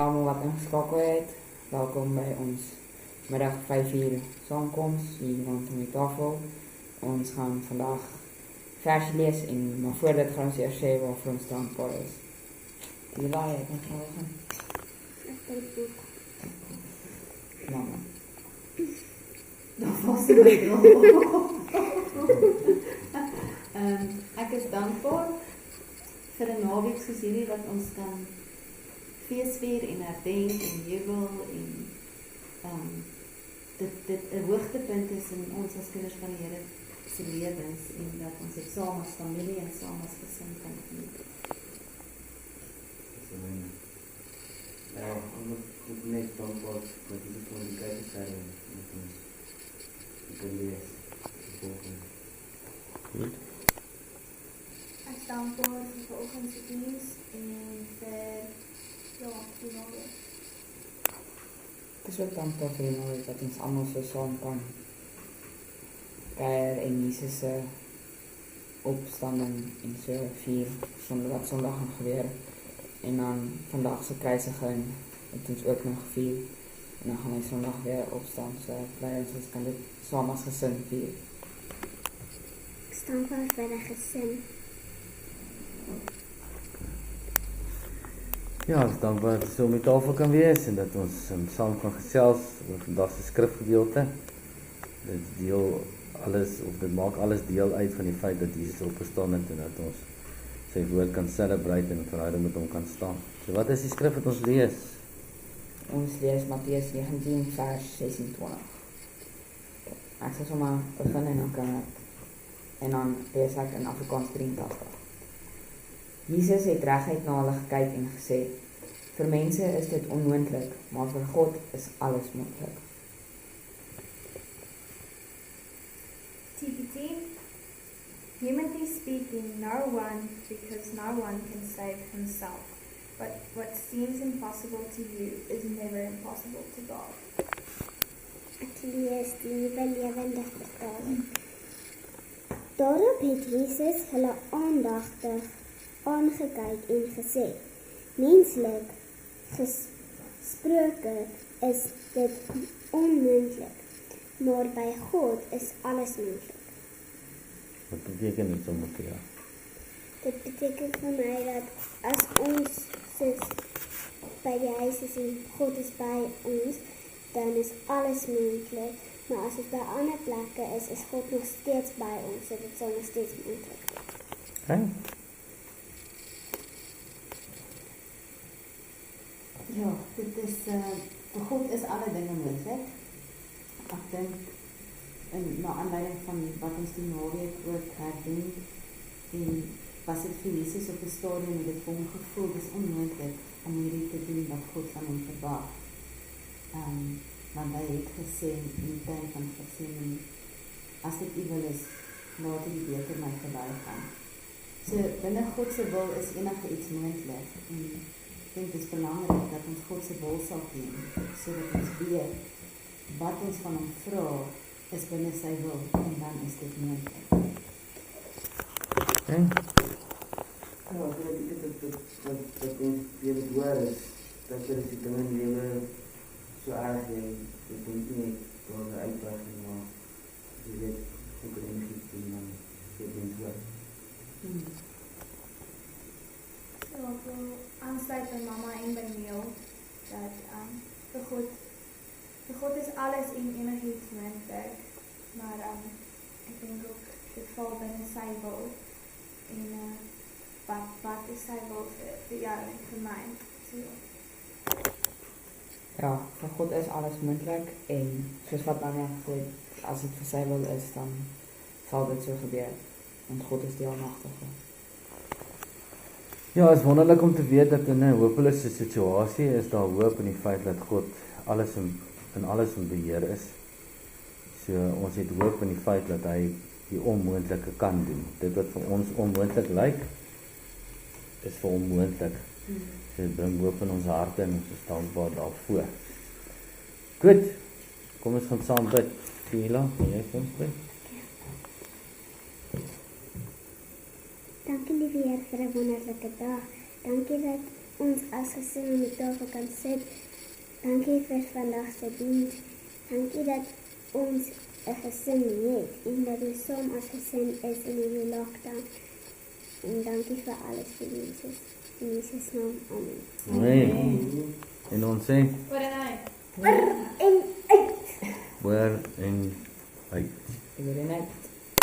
almal wat ingeskakel het. Welkom by ons middag 5:00 saamkoms hier rondom die tafel. Ons gaan vandag versie lees en maar voor dit gaan ons eers sê waarvoor ons dankbaar is. Die laai het net gaan. Ek boek. Mama. Dan was dit my droom. Ek is dankbaar vir 'n naweek soos hierdie wat ons kan feesvier en herdenk en jubel en dit 'n hoogtepunt is in ons as kinders van die Here se lewens en dat ons dit saam as familie en saam as gesin kan geniet. Ja, ik ben net dankbaar voor die kwaliteit zijn met ons. Ik kan lees. Goed. Ek is dankbaar vir vanoggend se diens en vir die naweek. Ek is ook dankbaar vir die naweek dat ons almal so saam kan kuier en Jesus se opstanding en so vier sonder wat Sondag gaan gebeur. En dan vandag se kruisiging het ons ook nog gevier. En dan gaan hy Sondag weer opstaan. So bly ons kan dit saam as gesin vier. Ek is dankbaar vir 'n gesin. Ja, ons dankbaar dat ons so met tafel kan wees en dat ons saam kan gesels oor vandag se skrifgedeelte. Dit maak alles deel uit van die feit dat Jesus opgestaan het en dat ons sy woord kan celebrate en in verhouding met hom kan staan. So wat is die skrif wat ons lees? Ons lees Matteus 19 vers 26. Ek sal sommer begin en dan lees ek in Afrikaans 83. Jesus het reguit na hulle gekyk en gesê: "Vir mense is dit onmoontlik, maar vir God is alles moontlik." TPT. Humanly speaking, no one, because no one can save himself. But what seems impossible to you is never impossible to God. Ek lees die Nuwe Lewende Vertaling. Daarop het Jesus hulle aandagtig aangekyk en gesê: "Menslik gesproke is dit onmoontlik, maar by God is alles moontlik." Wat beteken dit sommer vir jou? Dit beteken vir my dat as ons sit by die huis is en God is by ons, dan is alles moontlik. Maar as ons by ander plekke is God nog steeds by ons, so dit sal nog steeds moontlik. Okay. Ja, dit is vir God is alle dinge moontlik. Ek dink na aanleiding van wat ons die naweek ook herdenk en was dit vir Jesus op 'n stadium en dit vir hom gevoel dis onmoontlik om hierdie te doen wat God van hom verwag. Want hy het gesê in die tyd van Getsemane, as dit U wil is, laat die beker my verby gaan. So binne God se wil is enige iets moontlik en ek dink dit is belangrik dat ons God se wil sal ken, sodat ons weet wat ons van hom vra is binne sy wil en dan is dit moontlik. Okay. Ja, ek dink dat ons weer hoor is dat er die dinge in lewe so erg en ek dink nie dat die uitdaging maar jy weet hoe kan jy dit doen dan dit ding hoor. So ek wil aansluit by mamma en by Neil dat vir God is alles en enigiets moontlik, maar ek dink ook dit val binne sy wil en wat is sy wil vir jou en vir my. So. Ja, vir God is alles moontlik en soos wat Mama gesê het, as dit vir sy wil is, dan sal dit so gebeur. Want God is die Almagtige. Ja, het is wonderlik om te weet dat in 'n hopelose situasie is daar hoop in die feit dat God alles in beheer is. So ons het hoop in die feit dat hy die onmoontlike kan doen. Dit wat vir ons onmoontlik lyk, is vir hom moontlik. So dit bring hoop in ons harte en ons is dankbaar daarvoor. Goed, kom ons gaan saam bid. Sheila, kan jy vir ons bid? Dankie liewe Heer vir 'n wonderlike dag. Dankie dat ons as gesin om die tafel kan sit. Dankie vir vandag se diens. Dankie dat ons 'n gesin het en dat ons saam as gesin is in hierdie lockdown. En dankie vir alles vir Jesus. In Jesus naam, amen. Amen. En ons sê, Oor en uit. En uit! oor en uit. Oor en uit.